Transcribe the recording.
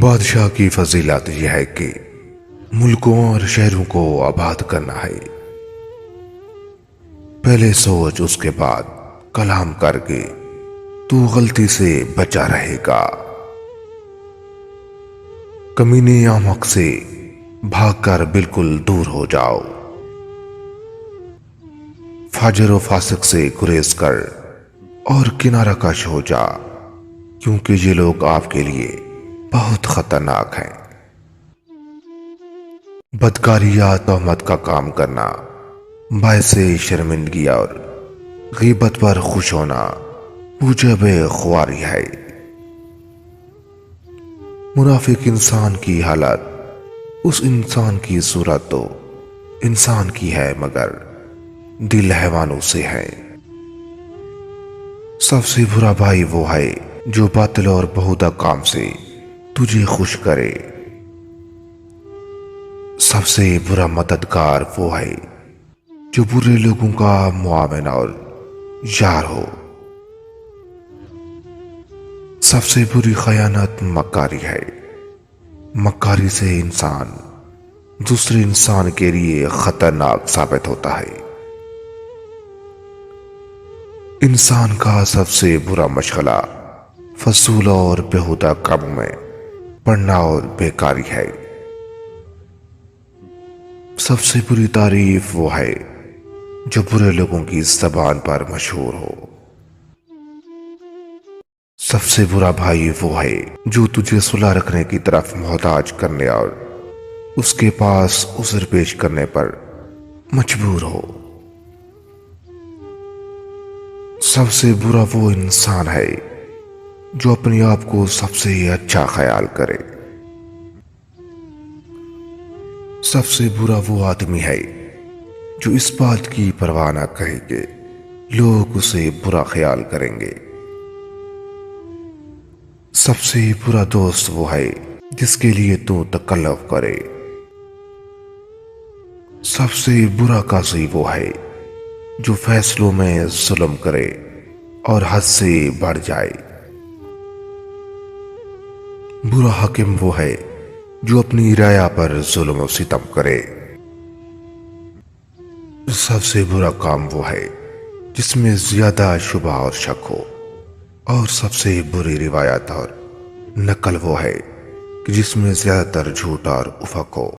بادشاہ کی فضیلت یہ ہے کہ ملکوں اور شہروں کو آباد کرنا ہے۔ پہلے سوچ، اس کے بعد کلام کر کے تو غلطی سے بچا رہے گا۔ کمینے احمق سے بھاگ کر بالکل دور ہو جاؤ۔ فاجر و فاسق سے گریز کر اور کنارہ کش ہو جا، کیونکہ یہ لوگ آپ کے لیے بہت خطرناک ہیں۔ بدکاری یا تہمت کا کام کرنا باعث شرمندگی اور غیبت پر خوش ہونا موجب خواری ہے۔ منافق انسان کی حالت اس انسان کی صورت تو انسان کی ہے، مگر دل حیوانوں سے ہے۔ سب سے برا بھائی وہ ہے جو باطل اور بہودہ کام سے تجھے خوش کرے۔ سب سے برا مددگار وہ ہے جو برے لوگوں کا معاون اور یار ہو۔ سب سے بری خیانت مکاری ہے۔ مکاری سے انسان دوسرے انسان کے لیے خطرناک ثابت ہوتا ہے۔ انسان کا سب سے برا مشغلہ فضول اور بیہودہ کاموں میں پڑنا اور بیکاری ہے۔ سب سے بری تعریف وہ ہے جو برے لوگوں کی زبان پر مشہور ہو۔ سب سے برا بھائی وہ ہے جو تجھے صلح رکھنے کی طرف محتاج کرنے اور اس کے پاس عذر پیش کرنے پر مجبور ہو۔ سب سے برا وہ انسان ہے جو اپنے آپ کو سب سے اچھا خیال کرے۔ سب سے برا وہ آدمی ہے جو اس بات کی پرواہ نہ کرے کہ لوگ اسے برا خیال کریں گے۔ سب سے برا دوست وہ ہے جس کے لیے تو تکلف کرے۔ سب سے برا قاضی وہ ہے جو فیصلوں میں ظلم کرے اور حد سے بڑھ جائے۔ برا حاکم وہ ہے جو اپنی رعایا پر ظلم و ستم کرے۔ سب سے برا کام وہ ہے جس میں زیادہ شبہ اور شک ہو، اور سب سے بری روایت اور نقل وہ ہے کہ جس میں زیادہ تر جھوٹ اور افق ہو۔